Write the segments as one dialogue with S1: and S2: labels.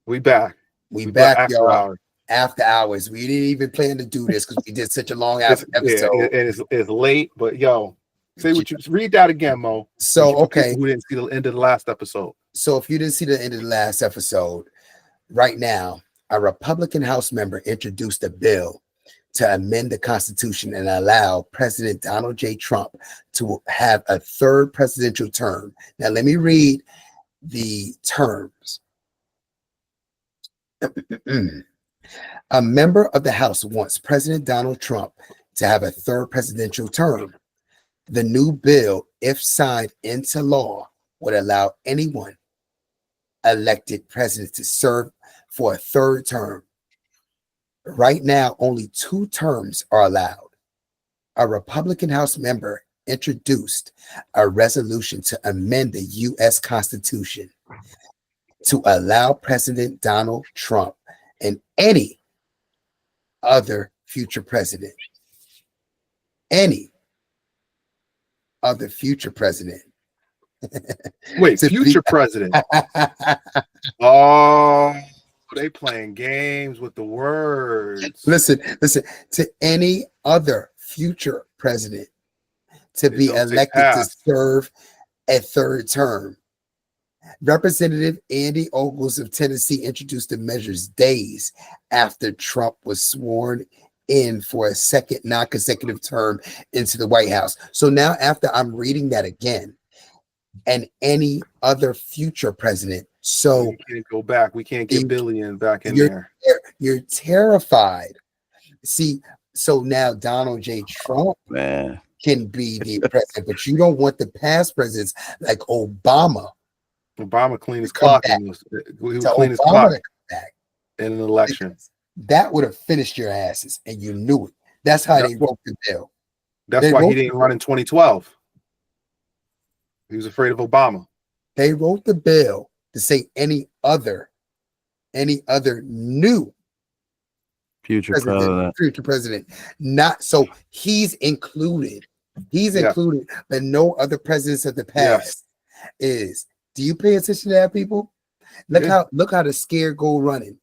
S1: We back.
S2: We
S1: We back
S2: back,
S1: after
S2: y'all.
S1: hours.
S2: After hours. We didn't even plan to do this because we did such a long
S1: It's
S2: episode.
S1: it's late, but yo, say what you read that again, Mo.
S2: So
S1: For
S2: okay.
S1: people who didn't see the end of the last episode.
S2: So if you didn't see the end of the last episode, right now, a Republican House member introduced a bill to amend the Constitution and allow President Donald J. Trump to have a third presidential term. Now, let me read the terms. A member of the House wants President Donald Trump to have a third presidential term. The new bill, if signed into law, would allow anyone elected president to serve for a third term. Right now, only 2 terms are allowed. A Republican House member introduced a resolution to amend the U.S. Constitution to allow President Donald Trump and any other future president,
S1: Wait, future president. Oh, they playing games with the words.
S2: Listen, to any other future president to be elected to serve a third term. Representative Andy Ogles of Tennessee introduced the measures days after Trump was sworn in for a second non-consecutive term into the White House. So now after I'm reading that again, and any other future president. So
S1: we can't go back. We can't get billion back in there.
S2: You're terrified. See, so now Donald J. Trump can be the president, but you don't want the past presidents like Obama.
S1: Obama cleaned his clock and he was clean his clock in an election.
S2: That would have finished your asses, and you knew it. That's how they wrote the bill.
S1: That's why he didn't run in 2012. He was afraid of Obama.
S2: They wrote the bill to say any other new
S3: future
S2: president. Not so he's included. He's included, but no other presidents of the past is. Do you pay attention to that, people? Look how the scare go running.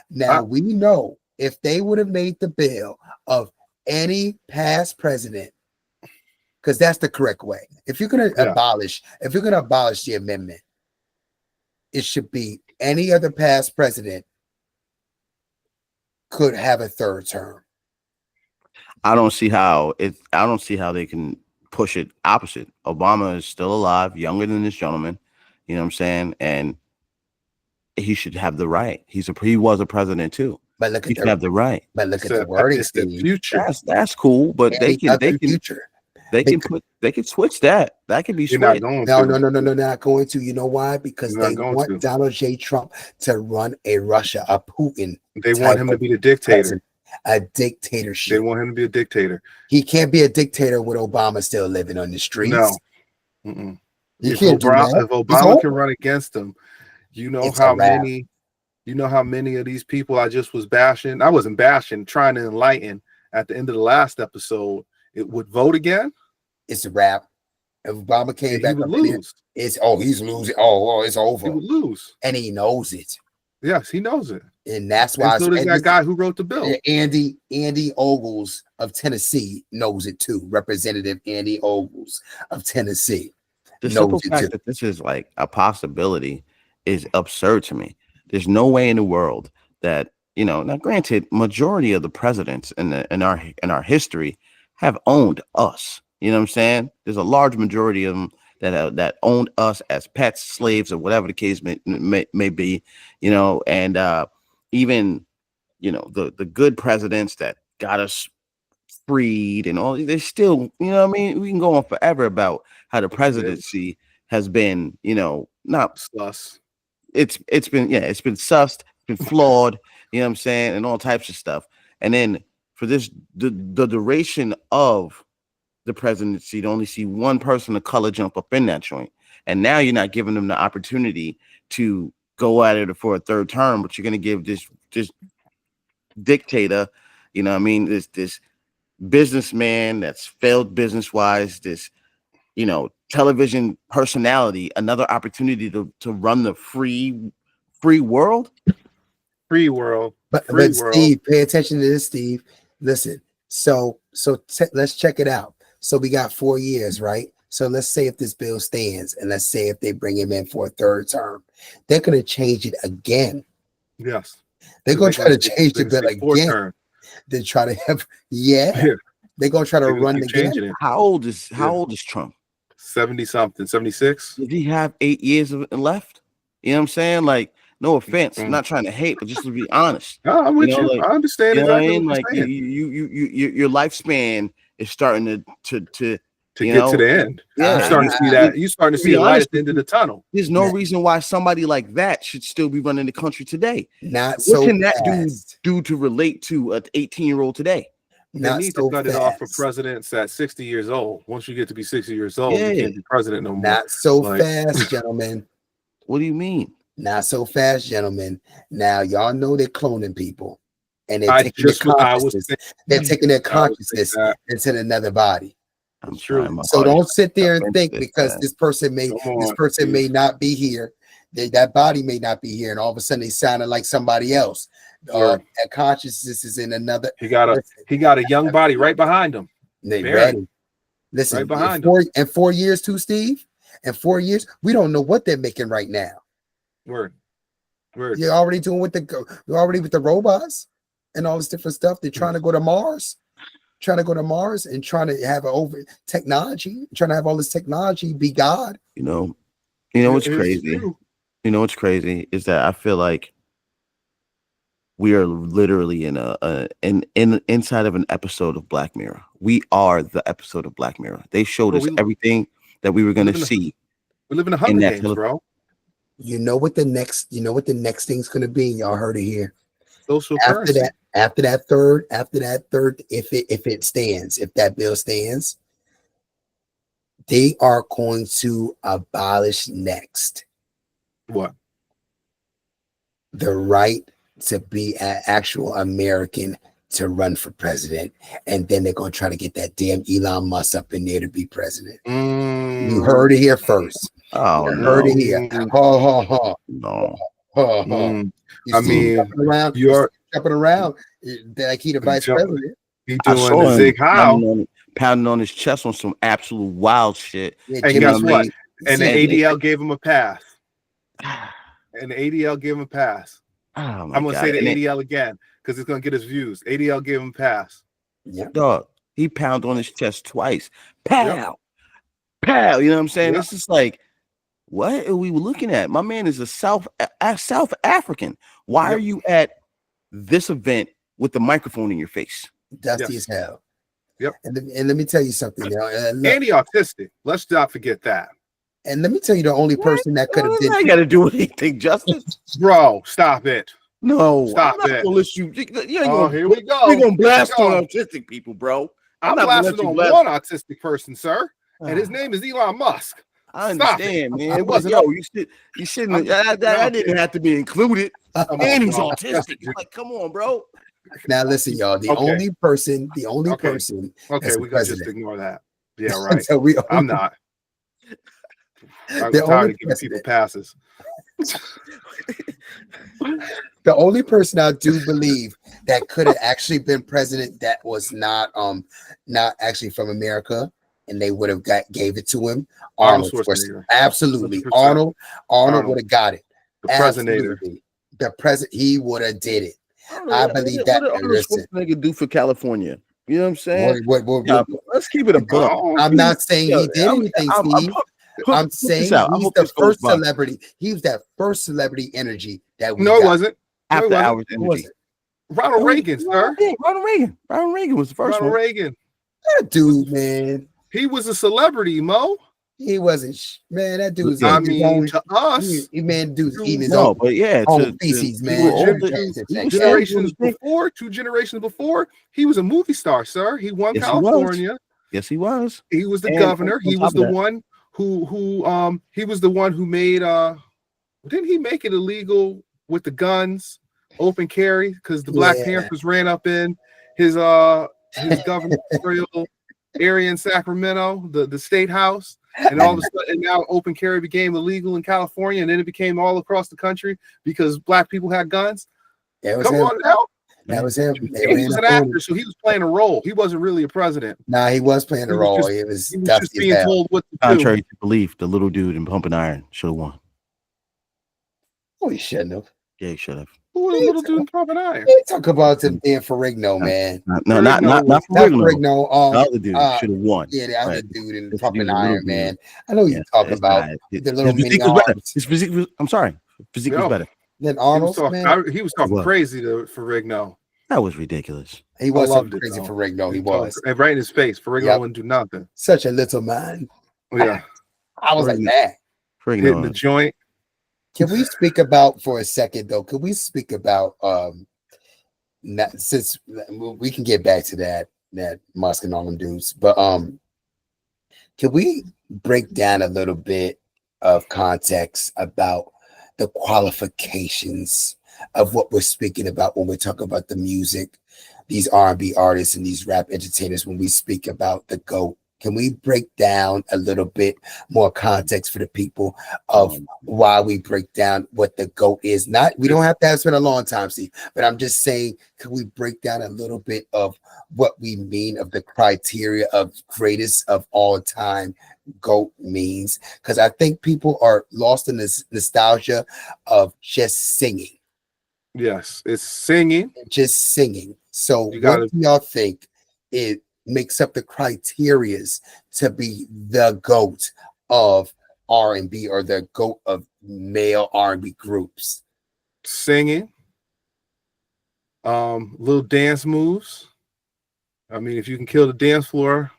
S2: Now we know if they would have made the bill of any past president, because that's the correct way. If you're gonna abolish the amendment, it should be any other past president could have a third term.
S3: I don't see how they can push it opposite. Obama is still alive, younger than this gentleman. You know what I'm saying? And he should have the right. He was a president too.
S2: But look at
S3: he should have the right.
S2: But look at the wording.
S1: The future.
S3: That's cool. But they can switch that. That can be switched.
S2: No, not going to. You know why? Because they want Donald J. Trump to run a Russia, a Putin.
S1: They want him to be the dictator.
S2: A dictatorship.
S1: They want him to be a dictator.
S2: He can't be a dictator with Obama still living on the streets.
S1: No. If Obama can run against him, you know how many of these people I just was bashing. I wasn't bashing, trying to enlighten at the end of the last episode. It would vote again.
S2: It's a wrap. If Obama came back,
S1: he would lose.
S2: He's losing. It's over.
S1: He would lose,
S2: and he knows it.
S1: Yes, he knows it,
S2: and that's why.
S1: And so does that guy who wrote the bill.
S2: Andy Ogles of Tennessee knows it too. Representative Andy Ogles of Tennessee.
S3: The simple fact that this is like a possibility is absurd to me. There's no way in the world that, now granted, majority of the presidents in our history have owned us. You know what I'm saying? There's a large majority of them that owned us as pets, slaves, or whatever the case may be, and even, the good presidents that got us freed and all, they still, we can go on forever about how the presidency has been, not sus. It's been sussed, been flawed, you know what I'm saying, and all types of stuff. And then for the duration of the presidency to only see one person of color jump up in that joint. And now you're not giving them the opportunity to go at it for a third term, but you're going to give this dictator, this businessman that's failed business-wise, this, television personality, another opportunity to run the free Free world?
S1: Free world.
S2: But
S1: world.
S2: Steve, pay attention to this, Steve. Listen, let's check it out. So we got 4 years, right? So let's say if this bill stands, and let's say if they bring him in for a third term, they're going to change it again.
S1: Yes.
S2: They're going to try to change the bill again. They try to have, they're going to try to run again.
S3: How old is Trump?
S1: 70 something, 76.
S3: Did he have 8 years left? You know what I'm saying? Like, no offense, I'm not trying to hate, but just to be honest.
S1: No, I'm with you. Like, I understand exactly what
S3: you're saying. Your lifespan is starting to get to
S1: the end. Yeah, you're starting to see that. You're starting to see the light at the end of the tunnel.
S3: There's no reason why somebody like that should still be running the country today.
S2: What
S3: can that dude do to relate to an 18-year-old today?
S1: They need to cut it off for presidents at 60 years old. Once you get to be 60 years old, you can't be president no more.
S2: Not so fast, gentlemen.
S3: What do you mean?
S2: Not so fast, gentlemen. Now, y'all know they're cloning people. And they're taking their consciousness into another body.
S1: I'm sure.
S2: So don't sit there and think because this person may not be here. That body may not be here, and all of a sudden they sounded like somebody else. That consciousness is in another.
S1: He got a young body right behind him.
S2: They ready. Listen, right behind him. In 4 years too, Steve. In 4 years, we don't know what they're making right now.
S1: Word.
S2: You're already doing with the robots and all this different stuff. They're trying to go to Mars. Trying to go to Mars and trying to have technology, trying to have all this technology be God.
S3: You know what's crazy? You know what's crazy is that I feel like we are literally in inside of an episode of Black Mirror. We are the episode of Black Mirror. They showed us everything that we were going to see.
S1: We live in a Hunger Games, bro.
S2: You know what the next thing's going to be? Y'all heard it here.
S1: Social currency.
S2: After that third, if that bill stands, they are going to abolish next.
S1: What?
S2: The right to be an actual American to run for president, and then they're going to try to get that damn Elon Musk up in there to be president. You heard it here first.
S3: Oh,
S2: you heard it here.
S3: No.
S2: I mean, you're jumping around like he the vice president.
S1: He doing the Zig Heil,
S3: pounding on his chest on some absolute wild shit.
S1: Yeah, and guess what? And the ADL gave him a pass. And the ADL gave him a pass. I'm gonna say the ADL again because it's gonna get his views. ADL gave him a pass.
S2: Yeah,
S3: dog. He pounded on his chest twice. Pow, pow. You know what I'm saying? It's just like, what are we looking at? My man is a South African. Why are you at this event with the microphone in your face?
S2: Dusty as hell.
S1: Yep.
S2: And let me tell you something.
S1: And he autistic. Let's not forget that.
S2: And let me tell you, the only person that could have did.
S3: I got to do anything, Justice.
S1: Bro, stop it.
S3: No,
S1: stop it.
S2: Here we go.
S3: We're gonna blast on autistic people, bro.
S1: I'm blasting on one autistic person, sir, and his name is Elon Musk.
S3: I understand, man. It wasn't. You shouldn't. I didn't have to be included. And he's autistic. Like, come on, bro.
S2: Now listen, y'all. The only person.
S1: Okay, we can just ignore that. Yeah, right. I'm not. I'm tired of giving people passes.
S2: The only person I do believe that could have actually been president that was not actually from America, and they would have gave it to him. Arnold Schwarzenegger. Absolutely. 100%. Arnold would have got it.
S1: The president.
S2: The president, he would have did it. I believe that.
S3: What did Schwarzenegger do for California? You know what I'm saying? Let's keep it a buck.
S2: I'm not saying he did anything, Steve. I'm saying he's the first celebrity. He was that first celebrity energy that we got.
S1: It wasn't.
S3: After hours energy.
S1: Ronald Reagan, sir.
S3: Ronald Reagan was the first one.
S1: Reagan.
S2: That dude, man.
S1: He was a celebrity, Mo.
S2: He wasn't, man. That dude was.
S1: To us,
S2: dude's eating his own.
S3: But yeah,
S2: feces, man.
S1: 2 generations before, he was a movie star, sir. He won California.
S3: Yes, he was.
S1: He was the governor. He was the one he was the one who made didn't he make it illegal with the guns, open carry, because the Black Panthers ran up in his governorial area in Sacramento, the state house, And all of a sudden, now open carry became illegal in California, and then it became all across the country because black people had guns. Come on now.
S2: That was him.
S1: He was an actor, so he was playing a role. He wasn't really a president.
S2: Nah, he was playing a role. He was
S1: just being told what to do.
S3: Contrary to belief, the little dude in Pumping Iron should have won.
S2: Oh, he shouldn't have.
S3: Yeah, he should have.
S1: Who was the little dude in Pumping Iron?
S2: They talk about them being Ferrigno, man.
S3: No, not Ferrigno.
S2: The
S3: other dude should have won.
S2: Yeah, the other dude in Pumping Iron, man. I know you're talking about the little
S3: mini arms. His physique was, I'm sorry. Physique was better.
S2: Then Arnold,
S1: he was talking crazy to Ferrigno.
S3: That was ridiculous.
S2: He was crazy for Ferrigno. He was.
S1: And right in his face. Ferrigno wouldn't do nothing.
S2: Such a little man.
S1: Yeah.
S2: I was like that.
S1: Hitting the joint.
S2: Can we speak about for a second though? Could we speak about since we can get back to that Musk and all them dudes, but can we break down a little bit of context about the qualifications of what we're speaking about when we talk about the music, these R&B artists and these rap entertainers, when we speak about the GOAT? Can we break down a little bit more context for the people of why we break down what the GOAT is? We don't have to spend a long time, Steve, but I'm just saying, can we break down a little bit of what we mean of the criteria of greatest of all time GOAT means? Because I think people are lost in this nostalgia of just singing.
S1: Yes, it's singing.
S2: Just singing. So what do y'all think it makes up the criterias to be the GOAT of R&B or the GOAT of male R&B groups?
S1: Singing, little dance moves. I mean, if you can kill the dance floor,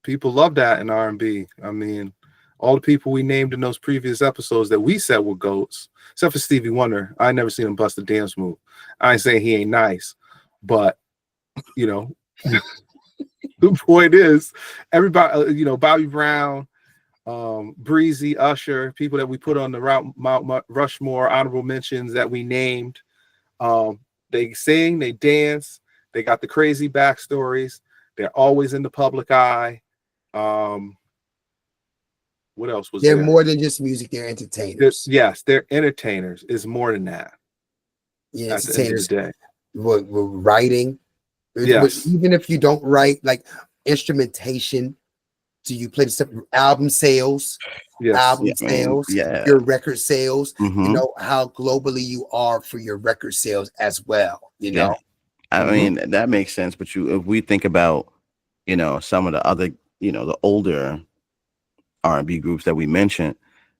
S1: people love that in R&B. I mean, all the people we named in those previous episodes that we said were GOATs, except for Stevie Wonder, I never seen him bust a dance move. I ain't saying he ain't nice, but you know. The point is, everybody, Bobby Brown, Breezy, Usher, people that we put on the Mount Rushmore honorable mentions that we named, they sing, they dance, they got the crazy backstories, they're always in the public eye. What else was there?
S2: They're more than just music, they're entertainers.
S1: Yes, they're entertainers. It's more than that.
S2: Yeah,
S1: at the end of the day.
S2: We're writing.
S1: Yes.
S2: Even if you don't write, like instrumentation, do you play the stuff? Album sales, sales, your record sales, how globally you are for your record sales as well, know?
S3: I mean, that makes sense. But if we think about, some of the other, the older R&B groups that we mentioned,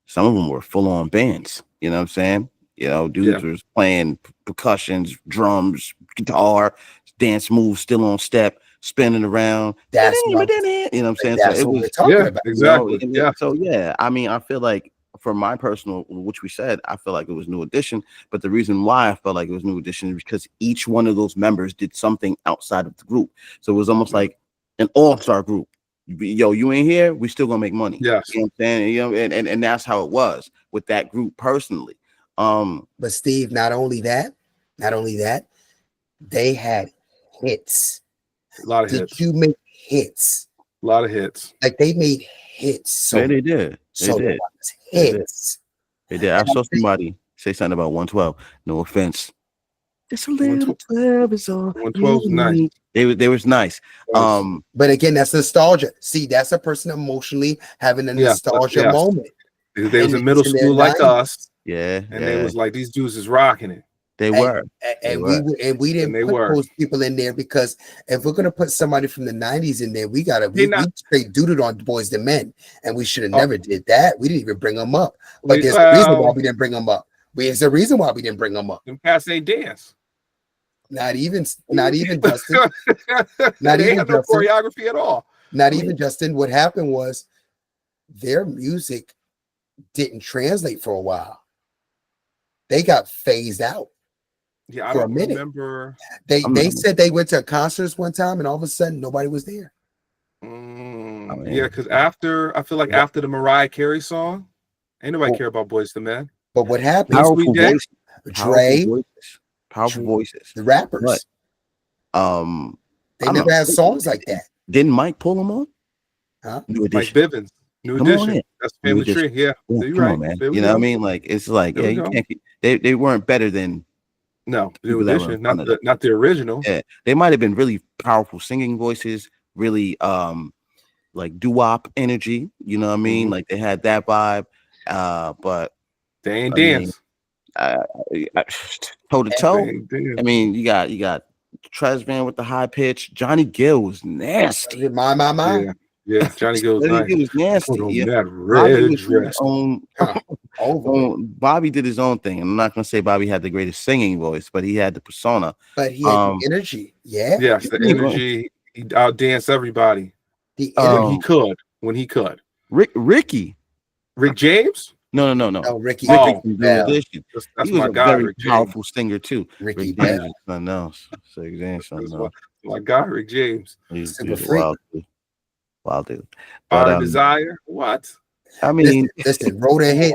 S3: some of them were full on bands, you know what I'm saying? Dudes was playing percussions, drums, guitar, dance moves, still on step, spinning around.
S2: That's
S3: you know what I'm saying?
S2: That's
S3: so it
S2: what
S3: was
S2: we're talking about.
S1: Exactly.
S3: So I mean, I feel like for my personal, which we said, I feel like it was New Edition. But the reason why I felt like it was New Edition is because each one of those members did something outside of the group. So it was almost like an all-star group. Yo, you ain't here, we still gonna make money.
S1: Yes.
S3: You know what I'm saying? And that's how it was with that group personally.
S2: But Steve, not only that, they had hits.
S1: A lot of hits.
S2: Did you make hits?
S1: A lot of hits.
S2: Like they made hits. So
S3: yeah, they did.
S2: Hits.
S3: They did. I saw somebody say something about 112. No offense. Just a little 12 is all.
S1: 112 nice.
S3: They was nice.
S2: But again, that's nostalgia. See, that's a person emotionally having a nostalgia moment.
S1: They was in middle school like us.
S3: Yeah.
S1: And they was like, these dudes is rocking it.
S3: They were.
S2: We didn't put those people in there because if we're gonna put somebody from the 90s in there, we straight duded on Boys and Men, and we should have never did that. We didn't even bring them up. But there's a reason why we didn't bring them up. There's a reason why we didn't bring them up.
S1: Them cats ain't dance.
S2: Not even Justin. Not
S1: they
S2: even
S1: had no
S2: Justin.
S1: choreography at all.
S2: Not even Justin. What happened was their music didn't translate for a while. They got phased out.
S1: Yeah, I don't remember.
S2: They said they went to concerts one time and all of a sudden nobody was there.
S1: Yeah, because after the Mariah Carey song, ain't nobody care about Boys to Men.
S2: But what happened?
S3: Powerful voices.
S2: Dre,
S3: powerful voices.
S2: The rappers.
S3: But,
S2: they never had songs like that.
S3: Didn't Mike pull them on?
S2: Huh?
S3: New Edition.
S1: Mike Bivins. New
S3: Come on
S1: Edition.
S3: in.
S1: That's Family Tree. Yeah.
S3: Come
S1: Right.
S3: on, man. You know what I mean? Like it's like, yeah, you can't keep, they weren't better than
S1: New Edition, not the original.
S3: Yeah, they might have been really powerful singing voices, really like doo-wop energy, you know what I mean? Like they had that vibe. But
S1: they ain't dance.
S3: Toe to toe. I mean, you got Tresvant with the high pitch. Johnny Gill was nasty.
S2: My.
S1: Yeah, Johnny Gill was nice.
S3: He was nasty.
S1: Yeah.
S3: Bobby did his own thing. I'm not gonna say Bobby had the greatest singing voice, but he had the persona.
S2: But he had the energy. Yeah.
S1: Yes, the energy. He outdanced everybody. When he could. Rick James?
S3: No.
S2: Ricky.
S3: That's he was
S1: my
S3: a
S1: guy,
S3: very
S1: Rick
S3: powerful singer too.
S2: Ricky
S3: James is something else.
S1: My guy, Rick James.
S3: He's wild dude.
S1: But, Desire? What?
S3: I mean,
S2: listen, wrote a hit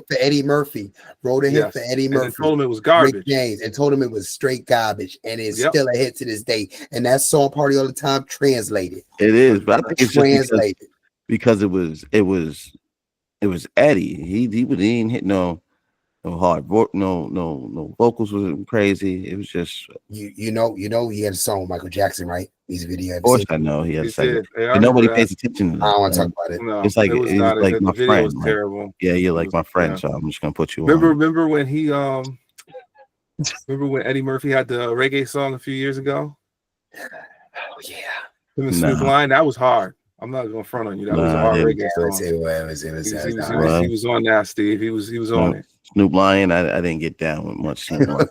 S2: for Eddie Murphy. And told
S1: him it was garbage.
S2: Rick James, and told him it was straight garbage, and it's still a hit to this day. And that song "Party All the Time" translated.
S3: It is, but I think it's
S2: translated
S3: because it was Eddie. He didn't hit no hard no vocals wasn't crazy. It was just
S2: you know he had a song with Michael Jackson, right? Music video.
S3: Of course, I know he had a second. But nobody pays attention to that.
S2: I don't want to talk about it.
S1: No,
S3: it's like my friend.
S1: Was terrible.
S3: Yeah, you're like my friend, so I'm just gonna put you on.
S1: Remember when he remember when Eddie Murphy had the reggae song a few years ago?
S2: Oh yeah.
S1: Him and Snoop Lion, that was hard. I'm not going to front on you. That was a hard reggae song. He was on that, Steve. He was on it.
S3: Snoop Lion, I didn't get down with much Snoop.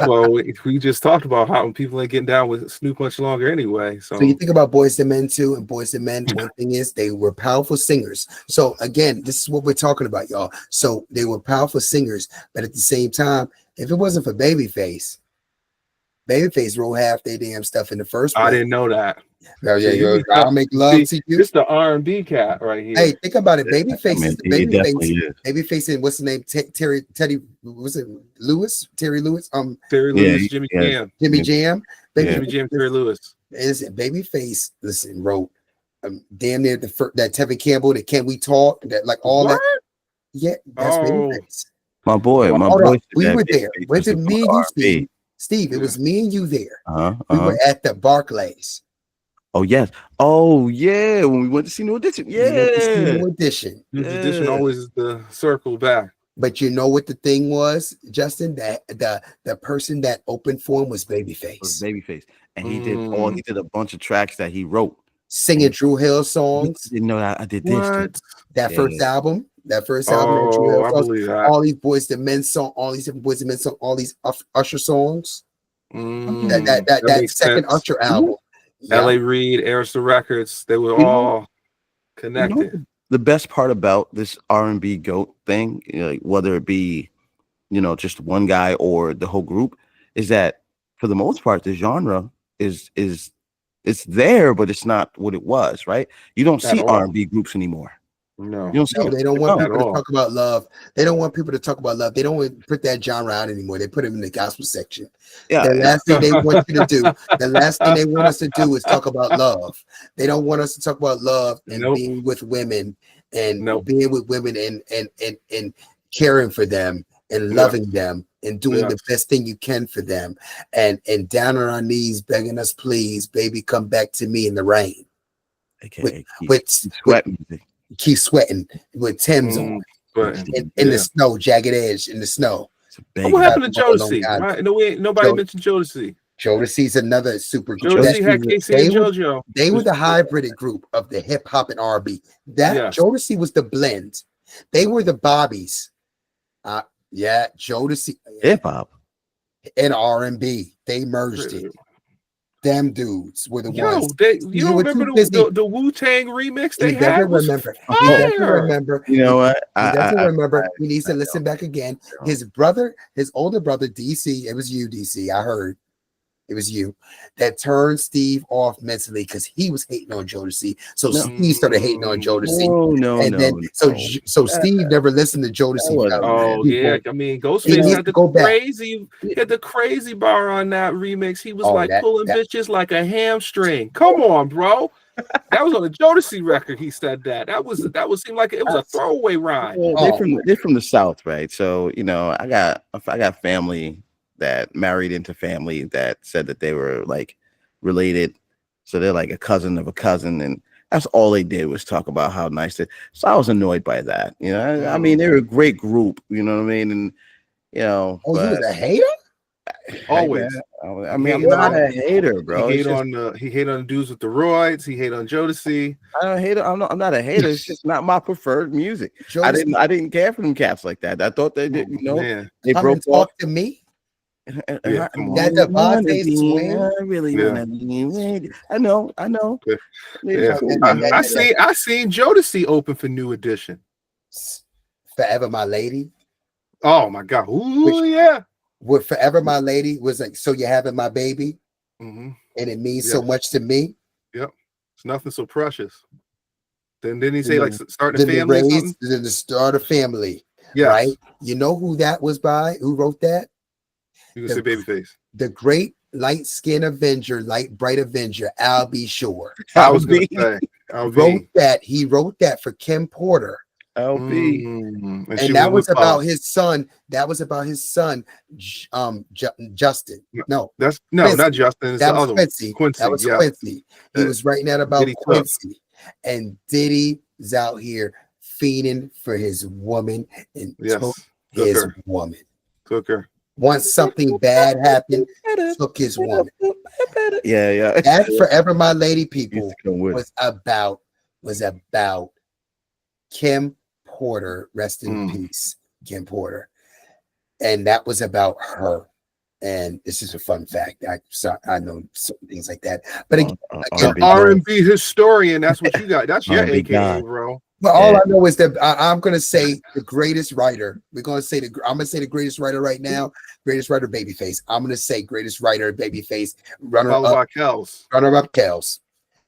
S1: Well, we just talked about how people ain't getting down with Snoop much longer anyway. So
S2: you think about Boyz II Men too, and Boyz II Men, one thing is they were powerful singers. So again, this is what we're talking about, y'all. So they were powerful singers, but at the same time, if it wasn't for Babyface wrote half their damn stuff in the first place.
S1: I didn't know that.
S2: I'll make love to you.
S1: This the R&B cat right here.
S2: Hey, think about it. Babyface and what's the name? Terry Lewis? Terry Lewis,
S1: Jimmy Jam.
S2: Jimmy Jam,
S1: Terry Lewis.
S2: Babyface, listen, wrote damn near that Tevin Campbell, that Can We Talk, that like all that. Yeah, that's Babyface.
S3: My boy,
S2: we were there. Was it me and you, Steve? Steve, it was me and you there. We were at the Barclays.
S3: Oh yes. Oh yeah. When we went to see New Edition. Yeah.
S2: New Edition.
S1: New Edition always is the circle back.
S2: But you know what the thing was, Justin? That the person that opened for him was Babyface.
S3: And he did a bunch of tracks that he wrote.
S2: Singing Drew Hill songs.
S3: Didn't know that I did this too.
S2: That first album. All these Boyz II Men songs, all these different Boyz II Men songs, all these Usher songs. That second Usher album.
S1: L.A. Reid, Arista Records, they were all connected.
S3: The best part about this R&B GOAT thing, like whether it be, just one guy or the whole group, is that for the most part, the genre is it's there, but it's not what it was, right? You don't see R&B groups anymore.
S1: No,
S2: they don't want people to talk about love. They don't want people to talk about love. They don't want to put that genre out anymore. They put them in the gospel section. The last thing they want you to do, the last thing they want us to do is talk about love. They don't want us to talk about love and being with women and being with women and caring for them and loving them and doing the best thing you can for them and down on our knees begging us, please, baby, come back to me in the rain.
S3: Okay,
S2: Keep sweating with Tim's on in the snow, jagged edge in the snow.
S1: What happened to Jodeci? Right? Nobody mentioned Jodeci.
S2: Jodeci's another super group.
S1: Jodeci had Casey and JoJo.
S2: They were the hybrid group of the hip hop and R&B. Jodeci was the blend. They were the Bobbies. Jodeci
S3: hip hop
S2: and R&B. They merged it. Them dudes were the ones.
S1: You don't remember the Wu-Tang remix they had?
S2: He doesn't remember.
S3: You know what?
S2: He doesn't remember. He needs to listen back again. His older brother, DC, it was you, DC. I heard it was you that turned Steve off mentally because he was hating on Jodeci. So Steve started hating on Jodeci. So Steve never listened to Jodeci.
S1: I mean, Ghostface had the crazy bar on that remix. He was pulling bitches like a hamstring. Come on, bro. That was on the Jodeci record. He said that. That seemed like it was a throwaway rhyme.
S3: They're from the South, right? So I got family that married into family that said that they were like related. So they're like a cousin of a cousin, and that's all they did was talk about how nice they. So I was annoyed by that. I mean, they were a great group. You know what I mean? And
S2: you was a hater.
S1: Always.
S3: I mean, I'm not a hater, bro.
S1: He hate on the dudes with the roids. He hate on Jodeci.
S3: I don't hate it. I'm not a hater. It's just not my preferred music. I didn't care for them cats like that. I thought they did. They broke off
S2: to me.
S3: That
S2: I
S3: really I know.
S1: Yeah. I seen Jodeci open for New Edition.
S2: Forever My Lady.
S1: Oh my God. Ooh, yeah.
S2: What Forever My Lady was like, so you're having my baby,
S1: and
S2: it means so much to me.
S1: Yep, it's nothing so precious. Then didn't he say like start a family?
S2: Then to start a family, right? You know who that was by? Who wrote that?
S1: You can say Babyface.
S2: The great light skin Avenger, light bright Avenger, Al B. Shore.
S1: I was going to say,
S2: He wrote that for Kim Porter.
S3: LB.
S2: And that was about his son. That was about his son, Justin. No,
S1: not Justin.
S2: That was Quincy. That was Quincy. He was writing that about
S1: Diddy
S2: Quincy. And Diddy is out here feeding for his woman and took his woman.
S1: Took her.
S2: Once something bad happened, took his woman.
S3: Yeah.
S2: That Forever My Lady, people, was about Kim Porter, rest in peace, Kim Porter. And that was about her. And this is a fun fact. I know certain things like that. But again,
S1: R&B historian, that's what you got. That's your AKA, bro.
S2: But all I know is that I'm going to say the greatest writer. I'm going to say the greatest writer right now. Greatest writer, Babyface. I'm going to say greatest writer, Babyface. Runner up, Kells.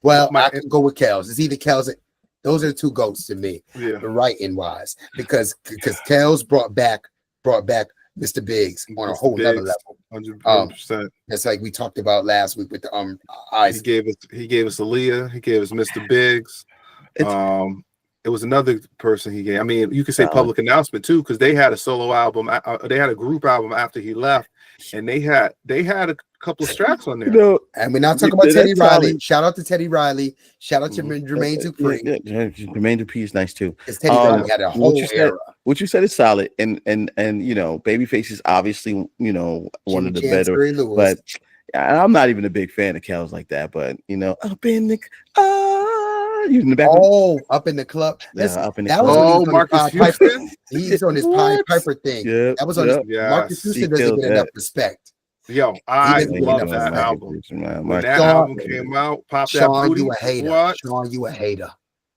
S2: Well, I can go with Kells. It's either Kells. Those are the two GOATs to me, writing wise, because Kells brought back Mr. Biggs on a whole nother level.
S1: 100%.
S2: That's like we talked about last week with the eyes.
S1: He gave us Aaliyah. He gave us Mr. Biggs. It was another person he gave. I mean, you could say Public Announcement too, because they had a solo album. They had a group album after he left, and they had a couple of tracks on there.
S2: And we're not talking about Teddy Riley. Shout out to Teddy Riley. Shout out to Jermaine Dupri.
S3: Jermaine Dupri is nice too.
S2: Because Teddy Riley had a whole era.
S3: What you said is solid, and Babyface is obviously one of the better. But I'm not even a big fan of Kells like that. But up in the in the back.
S2: Up in the club.
S3: Up in the
S2: club.
S1: Oh, Marcus Houston.
S2: He's on his Pied Piper thing.
S3: Yeah,
S2: that was on his Marcus Houston doesn't get enough respect.
S1: Yo, I love that album. When that album came out, Pop That Booty.
S2: You a hater. What? Sean, you a hater.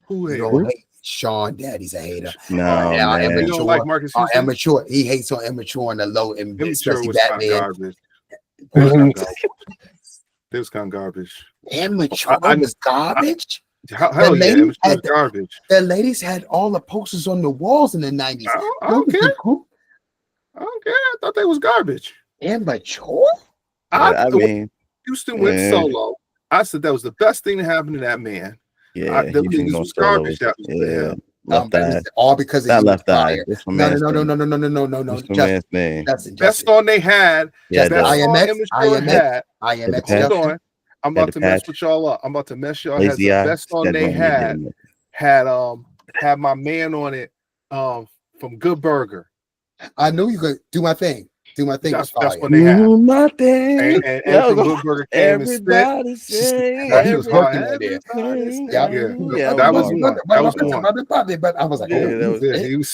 S1: Who hater?
S2: Sean Daddy's a hater.
S3: No,
S1: you don't like Marcus Houston?
S2: Immature. He hates on Immature and the low, and especially Batman.
S1: It was kind of garbage.
S2: Immature was garbage.
S1: Hell yeah, it was garbage.
S2: The ladies had all the posters on the walls in the 90s.
S1: I don't care. I thought they was garbage.
S2: Immature?
S3: I mean,
S1: Houston went solo. I said that was the best thing to happen to that man.
S3: Yeah,
S1: the niggas was garbage. That was
S3: left eye.
S2: All because
S3: of left eye.
S2: No.
S1: Best song they had.
S2: Yeah,
S1: IMX.
S2: Hold
S1: on. I'm about to mess with y'all up. I'm about to mess y'all heads up. The best song they had my man on it from Good Burger.
S2: I knew you could do my thing.
S1: That's what they had.
S3: My thing.
S1: And from Good Burger came and spit.
S2: He was working on there.
S1: That was one. But I was like, he was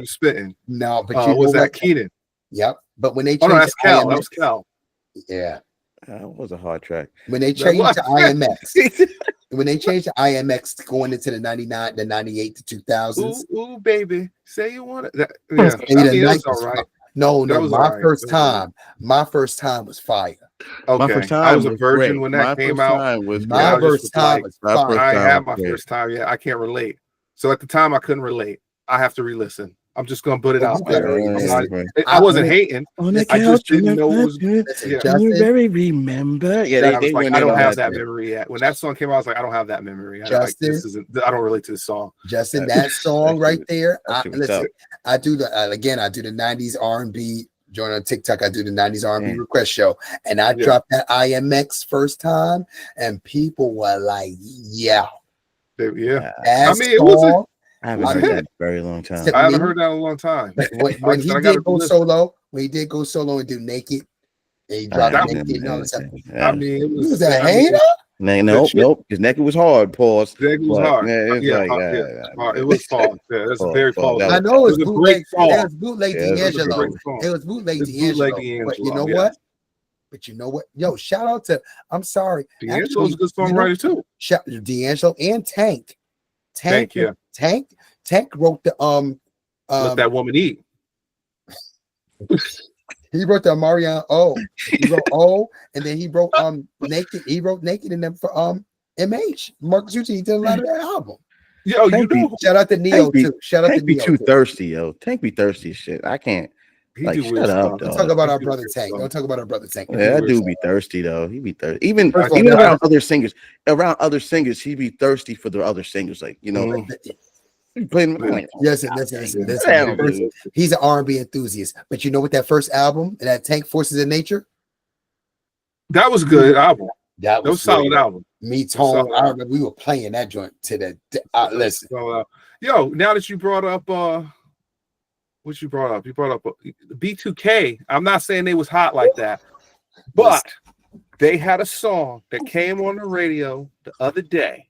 S1: spitting.
S2: No, but
S1: was that Keenan?
S2: Yep. But when they
S1: changed that's Cal. That was Cal.
S2: Yeah.
S3: That was a hard track.
S2: When they changed to IMX, going into the 99, the 98 to 2000s.
S1: Ooh, baby, say you want it. That's all right.
S2: No, my first time was fire.
S1: Okay, my first time I was a virgin when that came out.
S2: My first time was fire.
S1: I had my first time. Yeah, I can't relate. So at the time, I couldn't relate. I have to re-listen. I'm just gonna put it out there.
S3: Right.
S1: I wasn't hating. I just didn't know it was.
S3: Very remember. Yeah,
S1: I was like, I don't have that memory yet. When that song came out, I was like, I don't have that memory. I don't relate to the song.
S2: Justin, that song right there. Listen, I do the I do the 90s R&B. Join on TikTok. I do the 90s R&B request show, and I dropped that IMX first time, and people were like, "Yeah."
S1: I mean, it was.
S3: I haven't heard that in a very long time.
S1: I haven't heard that in a long time.
S2: When he did go solo, and do Naked, and he dropped Naked and all that stuff.
S1: I mean, it was
S2: a hater.
S3: Nope. Because Naked was hard. Pause.
S1: Naked was hard. It was hard. Yeah, that's very false.
S2: I know it was bootleg. It was bootleg D'Angelo. It was bootleg D'Angelo. But you know what? Yo, shout out to. I'm sorry.
S1: D'Angelo's a good songwriter too.
S2: D'Angelo and Tank. Tank wrote the
S1: Let That Woman Eat.
S2: He wrote the Marion O. He wrote O, and then he wrote Naked. He wrote Naked and then for MH. Marcus Houston, he did a lot of that album.
S1: Yo,
S2: shout out to Neo too. Shout out to Neo.
S3: Too thirsty, yo. Tank be thirsty as shit. I can't. Shut up,
S2: don't talk about our brother Tank. Don't talk about our brother Tank.
S3: Yeah, that dude be thirsty though. He be thirsty. Even around other singers. Around other singers, he be thirsty for the other singers. Like, you know.
S2: Listen. He's an R&B enthusiast. But you know what that first album, that Tank Forces of Nature?
S1: That was a good album. That was a solid album.
S2: Me, Tone, I remember we were playing that joint to the listen.
S1: Yo, now that you brought up what you brought up? You brought up B2K. I'm not saying they was hot like that, but they had a song that came on the radio the other day,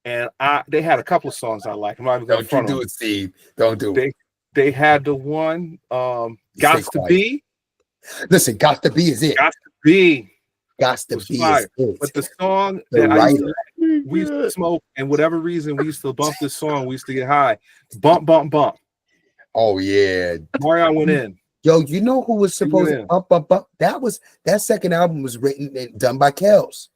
S1: and they had a couple of songs I like. I'm not even going to front on
S2: it, Steve. Don't do it.
S1: They had the one "Got to Be."
S2: Listen, "Got to Be" is it.
S1: Got to be.
S2: Got to be is it.
S1: But the song that we used to smoke, and whatever reason we used to bump this song, we used to get high. Bump, bump, bump.
S2: Oh yeah,
S1: Marion went in.
S2: Yo, you know who was supposed to bump? That second album was written and done by Kels.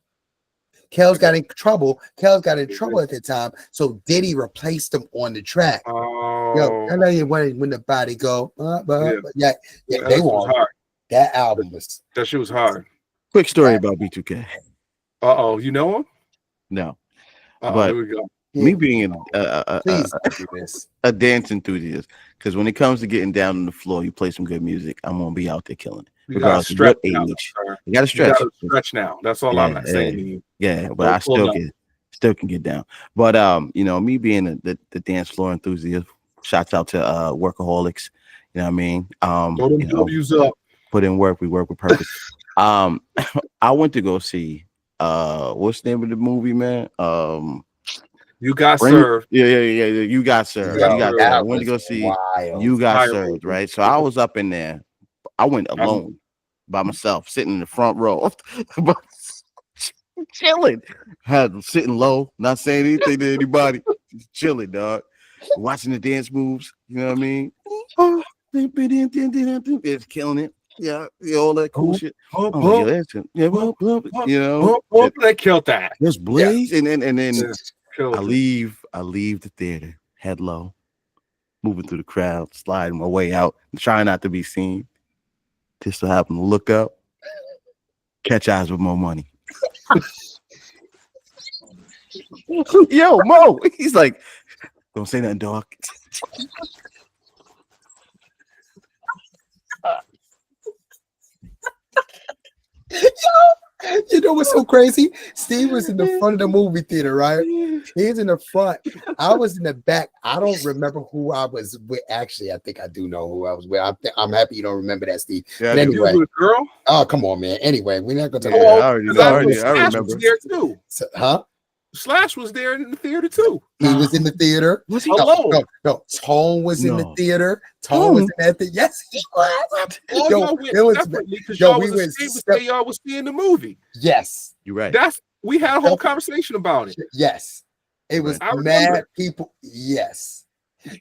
S2: Kels got in trouble. Kels got in trouble at the time, so Diddy replaced him on the track.
S1: Oh,
S2: yo, I know you when the body go. They won.
S1: Hard.
S2: That album was.
S1: That shit was hard.
S3: Quick story about B2K.
S1: You know him?
S3: No.
S1: But here we go.
S3: Me being a dance enthusiast, because when it comes to getting down on the floor, you play some good music, I'm gonna be out there killing it. Regardless of what age. You gotta stretch.
S1: You gotta stretch now. That's all I'm saying to you.
S3: Yeah, but I still can get down. But me being the dance floor enthusiast, shouts out to Workaholics. You know what I mean? Put in work, we work with purpose. I went to go see what's the name of the movie, man?
S1: You Got Served.
S3: Yeah. You Got Served. I went to go see You Got Served, right? So I was up in there. I went alone by myself, sitting in the front row, chilling. Sitting low, not saying anything to anybody, just chilling, dog. Watching the dance moves. You know what I mean? It's killing it. Yeah, all that cool shit.
S1: They killed that.
S3: There's Blaze, and then I leave the theater, head low, moving through the crowd, sliding my way out, trying not to be seen. Just so happen to look up, catch eyes with More Money. Yo, Mo, he's like, don't say nothing, dog.
S2: You know what's so crazy? Steve was in the front of the movie theater, right? He's in the front. I was in the back. I don't remember who I was with. Actually, I think I do know who I was with. I'm happy you don't remember that, Steve.
S1: Yeah, but anyway, you girl.
S2: Oh, come on, man. Anyway, we're not gonna talk
S3: about it. I remember.
S1: Was there too.
S2: Huh?
S1: Slash was there in the theater too.
S2: He was in the theater.
S1: Was he alone?
S2: No. Tone was in the theater. Tone was in that thing. Yes, he was.
S1: Y'all was seeing the movie.
S2: Yes,
S3: you're right.
S1: We had a whole conversation about it.
S2: Yes, it was mad people. Yes.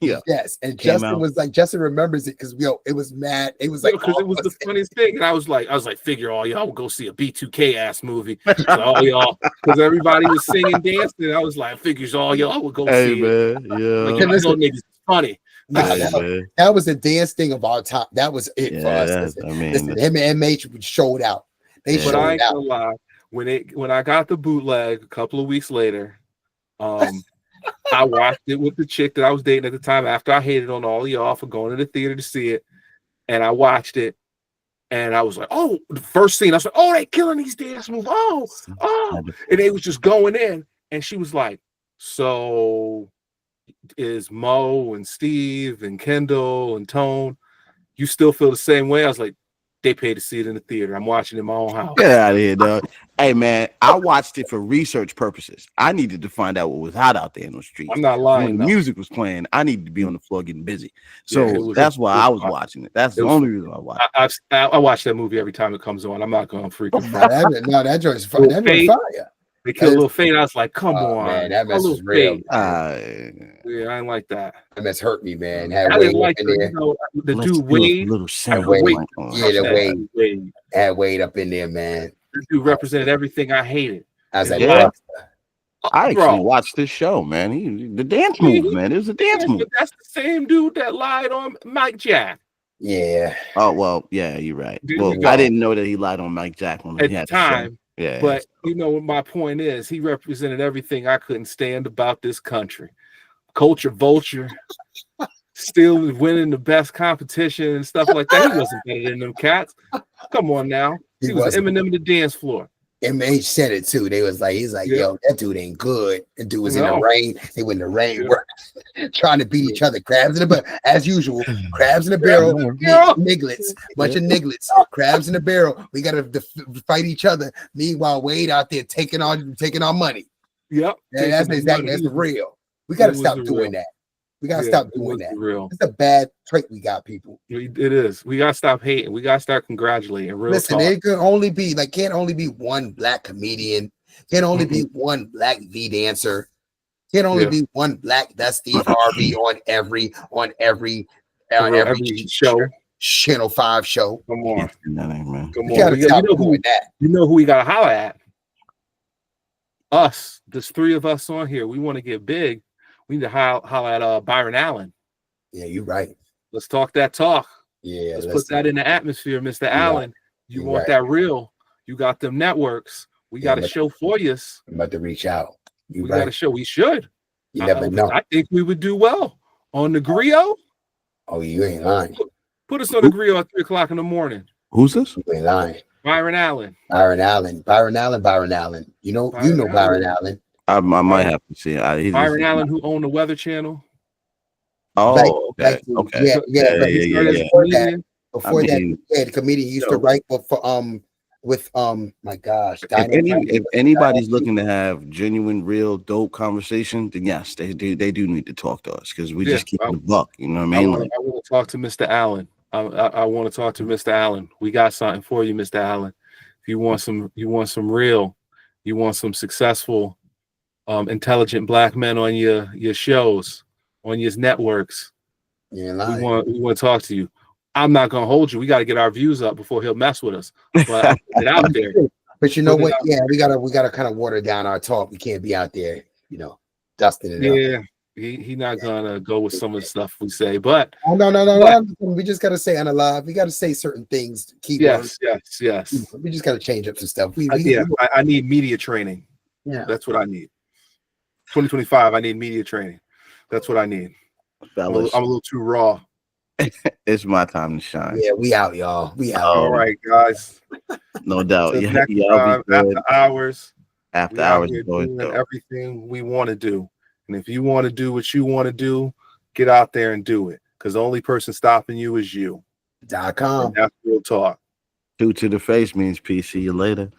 S3: Yeah.
S2: Yes. And Justin remembers it because it was mad. It was
S1: because it was the funniest thing. And I was like, figure all y'all will go see a B2K ass movie. So all y'all, because everybody was singing, dancing. I was like, figures all y'all would go see it.
S3: Man. Yeah.
S1: Like, niggas is funny.
S2: That was the dance thing of our time. That was it for us. Listen, him and MH showed out.
S1: But I ain't gonna lie. When I got the bootleg a couple of weeks later, I watched it with the chick that I was dating at the time after I hated on all of y'all for going to the theater to see it. And I watched it and I was like, oh, the first scene, I was like, oh, they killing these dance moves. Oh. And they was just going in. And she was like, so is Mo and Steve and Kendall and Tone, you still feel the same way? I was like, they paid to see it in the theater. I'm watching it in my own house.
S3: Get out of here, dog. Hey, man, I watched it for research purposes. I needed to find out what was hot out there in the streets.
S1: I'm not lying.
S3: When the music was playing, I needed to be on the floor getting busy. So that's why I was watching it. That's the only reason I watched it.
S1: I watch that movie every time it comes on. I'm not going to freaking
S2: that joint's fire. That joint's fire.
S1: They killed Lil Fade. I was like, come on.
S2: Man, that mess was real.
S1: Yeah, I ain't like that.
S2: That mess hurt me, man.
S1: I didn't like the dude Wade.
S2: Wade had Wade up in there, man.
S1: This dude represented everything I hated.
S2: I was like,
S3: I actually watched this show, man. The dance move, man. It was a dance move.
S1: That's the same dude that lied on Mike Jack.
S2: Yeah.
S3: Oh, well, yeah, you're right. Well, I didn't know that he lied on Mike Jack when
S1: at
S3: he had
S1: the time.
S3: Yeah,
S1: but you know what my point is, he represented everything I couldn't stand about this country. Culture vulture, still winning the best competition and stuff like that. He wasn't better than them cats. Come on now. He was Eminem in the dance floor.
S2: MH said it too. He's like, yo, that dude ain't good. The dude was in the rain. They were in the rain trying to beat each other. Crabs in the barrel, as usual. Crabs in the barrel, nigglets, bunch of nigglets, crabs in the barrel. We gotta fight each other. Meanwhile, Wade out there taking our money.
S1: Yep.
S2: That's real. We gotta stop doing that. We gotta stop doing that.
S1: Real.
S2: It's a bad trait we got, people.
S1: It is. We gotta stop hating. We gotta start congratulating.
S2: Listen, it could only be can't only be one black comedian. Can't only be one black V dancer. Can't only be one black Steve Harvey on every
S1: show.
S2: Channel 5 show.
S1: Come on,
S3: man.
S1: Come on. You know who we gotta holler at? Us. There's 3 of us on here. We want to get big. We need to holler at Byron Allen.
S2: Yeah, you're right.
S1: Let's talk that talk.
S2: Yeah,
S1: let's put that in the atmosphere, Mr. Allen. You want that real? You got them networks. We got a show for you.
S2: I'm about to reach out.
S1: We got a show. We should.
S2: You never know.
S1: I think we would do well on the Griot.
S2: Oh, you ain't lying.
S1: Put us on the Griot at 3 o'clock in the morning.
S3: Who's this?
S2: You ain't lying.
S1: Byron Allen.
S2: Byron Allen. You know Byron Allen.
S3: I might have to see it.
S1: Byron Allen, who owned the Weather Channel.
S3: Oh, okay.
S2: Before that, the comedian used to write with my gosh.
S3: If anybody's looking to have genuine, real, dope conversation, then yes, they do need to talk to us because we just keep the buck. You know what I mean?
S1: I want to talk to Mr. Allen. I want to talk to Mr. Allen. We got something for you, Mr. Allen. If you want some real, you want some successful, intelligent black men on your shows, on your networks.
S2: We
S1: want to talk to you. I'm not gonna hold you. We got to get our views up before he'll mess with us. But I'll put it out there.
S2: But you know what? Yeah, we gotta kind of water down our talk. We can't be out there, dusting it up.
S1: Yeah, he not gonna go with some of the stuff we say. But
S2: no. We just gotta say unalive. We gotta say certain things.
S1: Yes.
S2: We just gotta change up some stuff.
S1: I need media training.
S2: Yeah,
S1: that's what I need. 2025. I need media training. That's what I need. I'm a little too raw.
S3: It's my time to shine.
S2: Yeah, we out, y'all. We out.
S1: All right, guys.
S3: No doubt.
S1: So next time, after hours,
S3: doing
S1: everything we want to do. And if you want to do what you want to do, get out there and do it. Because the only person stopping you is you.
S2: .com.
S1: And that's real talk.
S3: 2 to the face means peace. See you later.